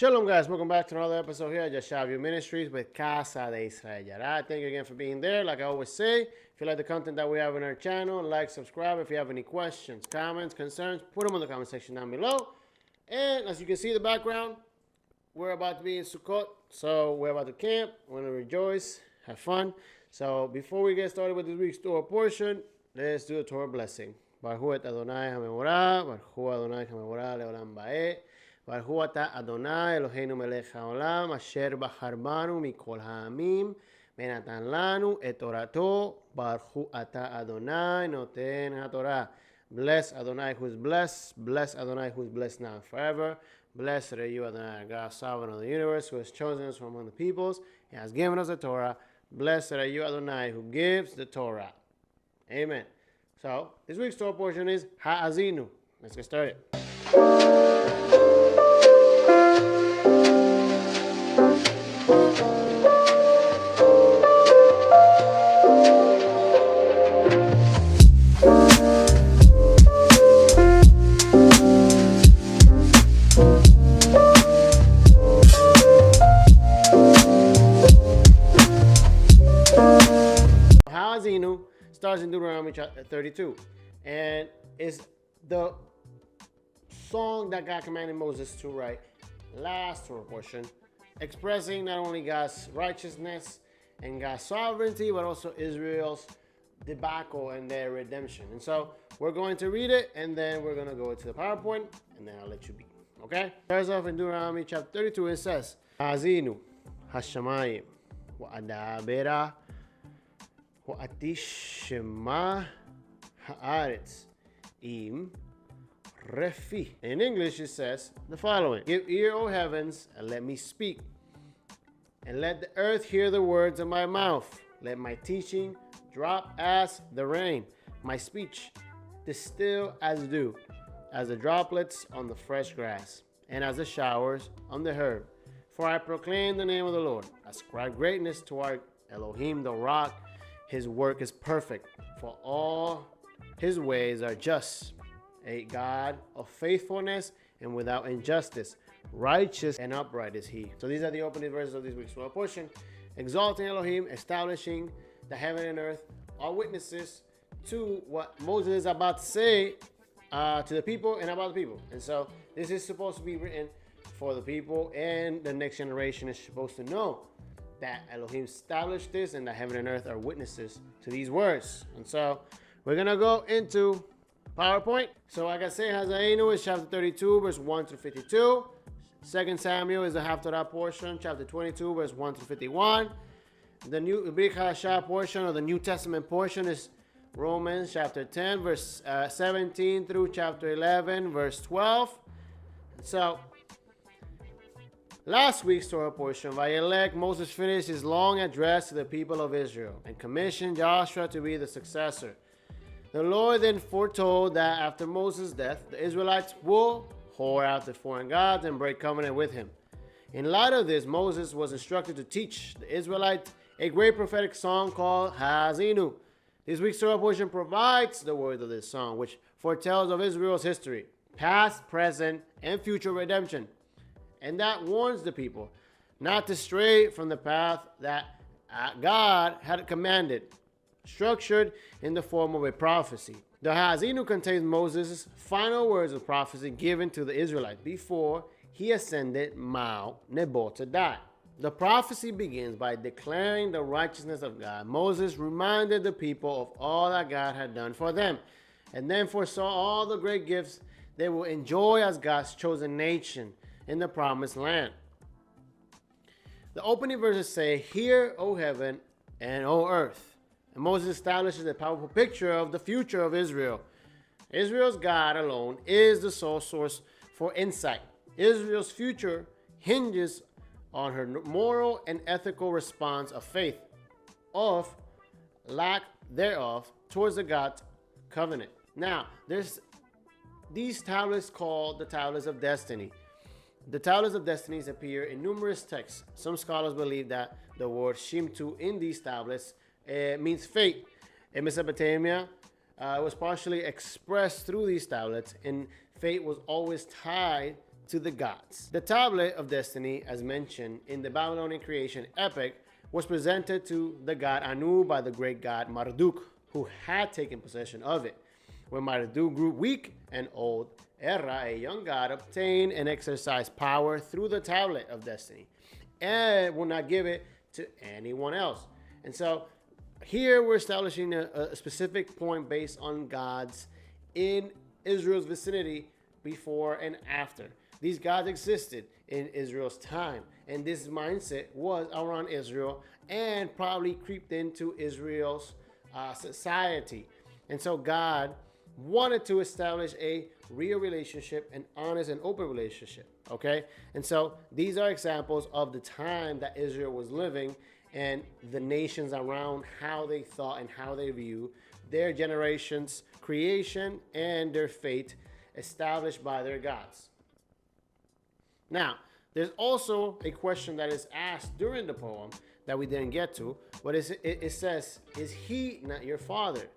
Shalom guys, welcome back to another episode here at Yashavia Ministries with Casa de Israel Yarah. Thank you again for being there. Like I always say, if you like the content that we have on our channel, like, subscribe. If you have any questions, comments, concerns, put them in the comment section down below. And as you can see in the background, we're about to be in Sukkot. So we're about to camp, we're going to rejoice, have fun. So before we get started with this week's Torah portion, let's do a Torah blessing. Baruch et Adonai HaMevorah, Baruch Adonai HaMevorah Leolam Ba'e. Baruch ata Adonai Eloheinu melech haolam asher bachar banu mikol ha'amim venatan lanu et torato. Baruch ata Adonai noten haTorah. Bless Adonai who is blessed. Bless Adonai who is blessed now and forever. Blessed are you, Adonai, God, sovereign of the universe, who has chosen us from among the peoples. He has given us the Torah. Blessed are you, Adonai, who gives the Torah. Amen. So this week's Torah portion is Ha Azinu. Let's get started. Ha Azinu starts in Deuteronomy chapter 32, and is the song that God commanded Moses to write last Torah portion, expressing not only God's righteousness and God's sovereignty, but also Israel's debacle and their redemption. And so we're going to read it, and then we're going to go to the PowerPoint, and then I'll let you be. Okay? Starts off in Deuteronomy chapter 32. It says, Azinu hashamayim wa'adabera wa'atishema haaretz im refi. In English, it says the following: Give ear, O heavens, and let me speak, and let the earth hear the words of my mouth. Let my teaching drop as the rain, my speech distill as dew, as the droplets on the fresh grass, and as the showers on the herb. For I proclaim the name of the Lord. Ascribe greatness to our Elohim, the rock. His work is perfect, for all his ways are just. A God of faithfulness and without injustice. Righteous and upright is he. So these are the opening verses of this week's Torah portion. Exalting Elohim, establishing the heaven and earth, are witnesses to what Moses is about to say to the people and about the people. And so this is supposed to be written for the people, and the next generation is supposed to know that Elohim established this, and the heaven and earth are witnesses to these words. And so we're going to go into PowerPoint. So like I say, Ha Azinu is chapter 32, verse 1 through 52. 2 Samuel is the Haftarah portion, chapter 22, verse 1 through 51. The new Brit Hadashah portion, or the New Testament portion, is Romans chapter 10, verse 17 through chapter 11, verse 12. So last week's Torah portion, Vayelech, Moses finished his long address to the people of Israel and commissioned Joshua to be the successor. The Lord then foretold that after Moses' death, the Israelites will whore out the foreign gods and break covenant with him. In light of this, Moses was instructed to teach the Israelites a great prophetic song called Ha Azinu. This week's Torah portion provides the words of this song, which foretells of Israel's history, past, present, and future redemption, and that warns the people not to stray from the path that God had commanded, structured in the form of a prophecy. The Ha Azinu contains Moses' final words of prophecy given to the Israelites before he ascended Mount Nebo to die. The prophecy begins by declaring the righteousness of God. Moses reminded the people of all that God had done for them, and then foresaw all the great gifts they will enjoy as God's chosen nation in the promised land. The opening verses say, Hear, O heaven, and O earth. And Moses establishes a powerful picture of the future of Israel. Israel's God alone is the sole source for insight. Israel's future hinges on her moral and ethical response of faith, of lack thereof, towards the God's covenant. Now, there's these tablets called the tablets of destiny. The tablets of destinies appear in numerous texts. Some scholars believe that the word Shimtu in these tablets means fate. In Mesopotamia, it was partially expressed through these tablets, and fate was always tied to the gods. The tablet of destiny, as mentioned in the Babylonian creation epic, was presented to the god Anu by the great god Marduk, who had taken possession of it. When Marduk grew weak and old, Yarah, a young god, obtained and exercised power through the tablet of destiny and will not give it to anyone else. And so here we're establishing a specific point based on gods in Israel's vicinity before and after. These gods existed in Israel's time, and this mindset was around Israel and probably creeped into Israel's society. And so God wanted to establish a real relationship, an honest and open relationship. Okay? And so these are examples of the time that Israel was living and the nations around, how they thought and how they view their generation's creation and their fate established by their gods. Now, there's also a question that is asked during the poem that we didn't get to, but it says, is he not your father,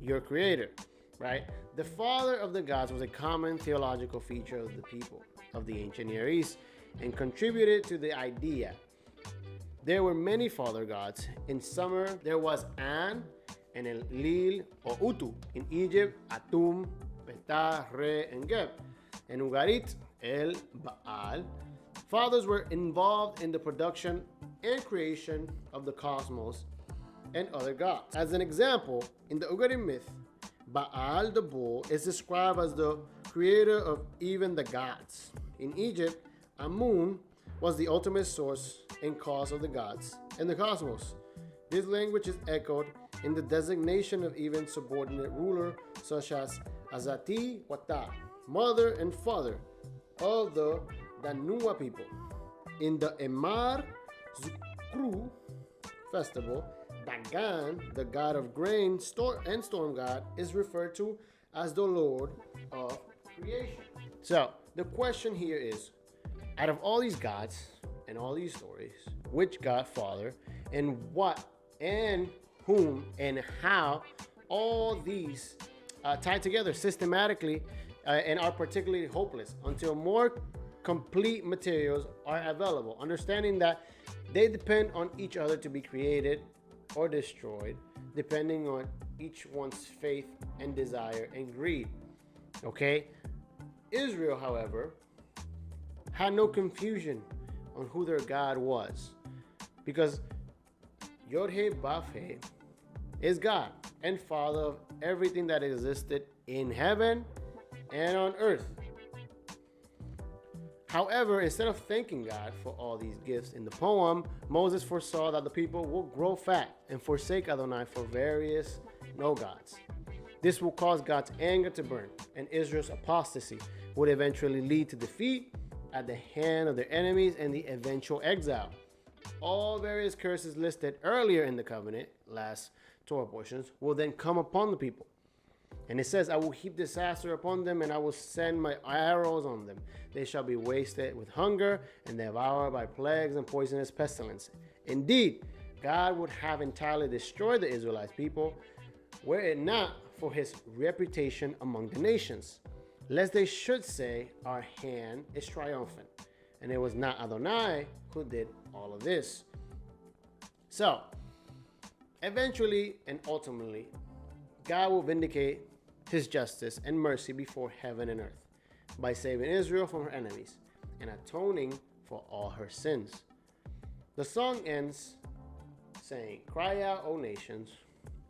your creator, right? The father of the gods was a common theological feature of the people of the ancient Near East and contributed to the idea. There were many father gods. In summer, there was An and Enlil or Utu. In Egypt, Atum, Ptah, Re, and Geb. In Ugarit, El, Baal. Fathers were involved in the production and creation of the cosmos and other gods. As an example, in the Ugarit myth, Baal the bull is described as the creator of even the gods. In Egypt, Amun was the ultimate source and cause of the gods and the cosmos. This language is echoed in the designation of even subordinate ruler such as Azati Wata, mother and father of the Danua people. In the Emar Zukru festival, Dagan, the god of grain and storm god, is referred to as the Lord of creation. So the question here is, out of all these gods and all these stories, which God father and what and whom and how all these tie together systematically and are particularly hopeless until more complete materials are available, understanding that they depend on each other to be created or destroyed, depending on each one's faith and desire and greed. Okay? Israel, however, had no confusion on who their God was, because Yod-Heh-Vav-Heh is God and Father of everything that existed in heaven and on earth. However, instead of thanking God for all these gifts in the poem, Moses foresaw that the people will grow fat and forsake Adonai for various no gods. This will cause God's anger to burn, and Israel's apostasy would eventually lead to defeat at the hand of their enemies and the eventual exile. All various curses listed earlier in the covenant, last Torah portions, will then come upon the people. And it says, I will heap disaster upon them, and I will send my arrows on them. They shall be wasted with hunger and devoured by plagues and poisonous pestilence. Indeed, God would have entirely destroyed the Israelite people, were it not for his reputation among the nations, lest they should say, our hand is triumphant. And it was not Adonai who did all of this. So, eventually and ultimately, God will vindicate his justice and mercy before heaven and earth by saving Israel from her enemies and atoning for all her sins. The song ends saying, cry out, O nations,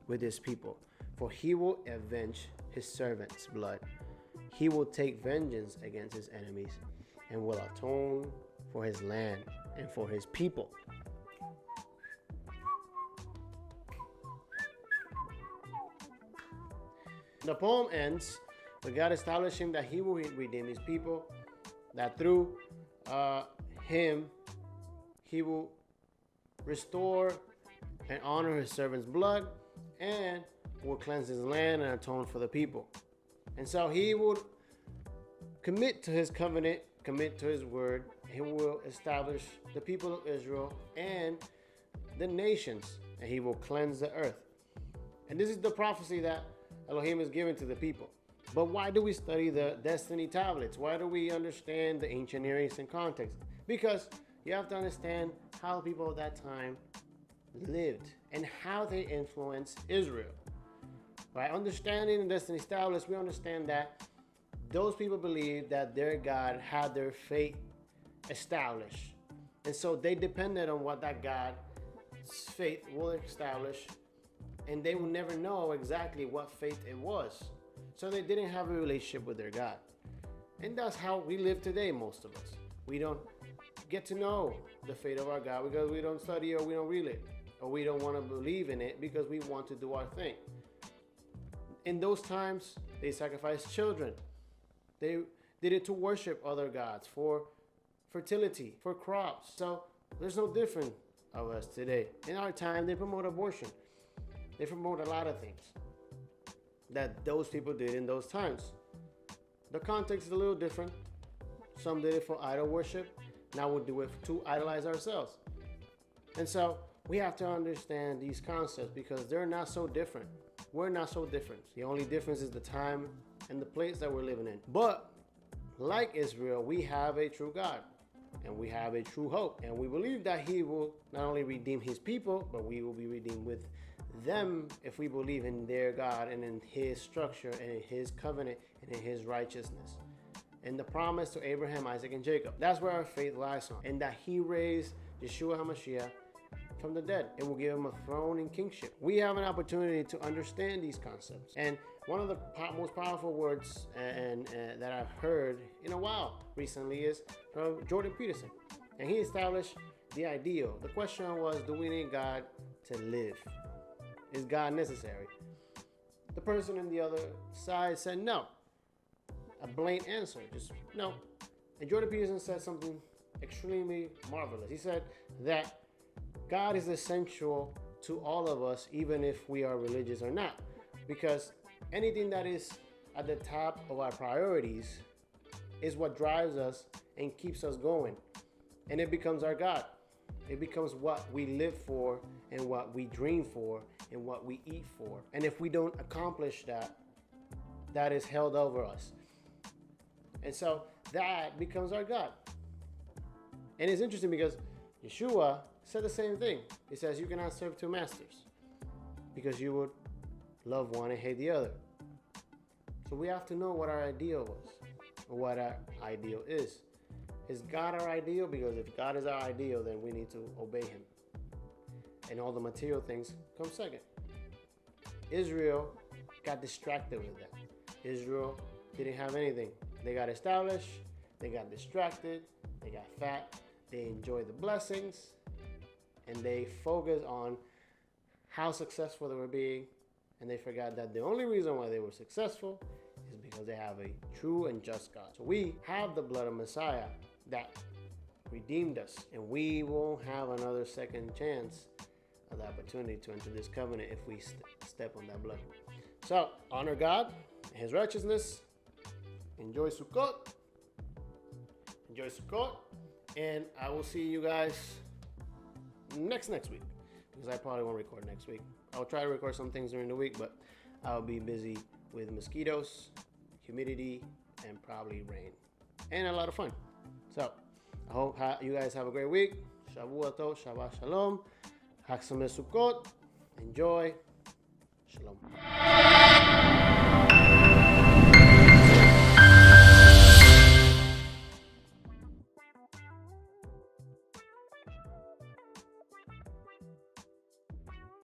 with his people, for he will avenge his servants' blood. He will take vengeance against his enemies and will atone for his land and for his people. The poem ends with God establishing that he will redeem his people, that through him he will restore and honor his servant's blood and will cleanse his land and atone for the people. And so he will commit to his covenant, commit to his word. He will establish the people of Israel and the nations, and he will cleanse the earth. And this is the prophecy that Elohim is giving to the people. But why do we study the destiny tablets? Why do we understand the ancient Near Eastern context? Because you have to understand how people of that time lived and how they influenced Israel. By understanding the destiny tablets, we understand that those people believed that their God had their fate established. And so they depended on what that God's fate will establish, and they will never know exactly what fate it was. So they didn't have a relationship with their God. And that's how we live today, most of us. We don't get to know the fate of our God because we don't study or we don't read it, or we don't want to believe in it because we want to do our thing. In those times, they sacrificed children. They did it to worship other gods, for fertility, for crops. So there's no different of us today. In our time, they promote abortion. They promote a lot of things that those people did in those times. The context is a little different. Some did it for idol worship. Now we'll do it to idolize ourselves. And so we have to understand these concepts because they're not so different. We're not so different. The only difference is the time and the place that we're living in. But like Israel, we have a true God and we have a true hope. And we believe that he will not only redeem his people, but we will be redeemed with them if we believe in their God and in his structure and in his covenant and in his righteousness. And the promise to Abraham, Isaac, and Jacob. That's where our faith lies on. And that he raised Yeshua HaMashiach from the dead. It will give him a throne and kingship. We have an opportunity to understand these concepts. And one of the most powerful words that I've heard in a while recently is from Jordan Peterson. And he established the ideal. The question was, do we need God to live? Is God necessary? The person on the other side said no. A blank answer, just no. And Jordan Peterson said something extremely marvelous. He said that God is essential to all of us, even if we are religious or not. Because anything that is at the top of our priorities is what drives us and keeps us going. And it becomes our God. It becomes what we live for and what we dream for and what we eat for. And if we don't accomplish that, that is held over us. And so that becomes our God. And it's interesting because Yeshua said the same thing. He says you cannot serve two masters because you would love one and hate the other. So we have to know what our ideal was or what our ideal is. Is God our ideal? Because if God is our ideal, then we need to obey him. And all the material things come second. Israel got distracted with that. Israel didn't have anything. They got established, they got distracted, they got fat, they enjoyed the blessings, and they focused on how successful they were being, and they forgot that the only reason why they were successful is because they have a true and just God. So we have the blood of Messiah that redeemed us, and we won't have another second chance of the opportunity to enter this covenant if we step on that blood. So honor God and his righteousness. Enjoy Sukkot. Enjoy Sukkot. And I will see you guys next week, because I probably won't record next week. I'll try to record some things during the week, but I'll be busy with mosquitoes, humidity, and probably rain, and a lot of fun. So I hope you guys have a great week. Shavua Tov, Shabbat Shalom, Chag Sameach Sukkot. Enjoy. Shalom.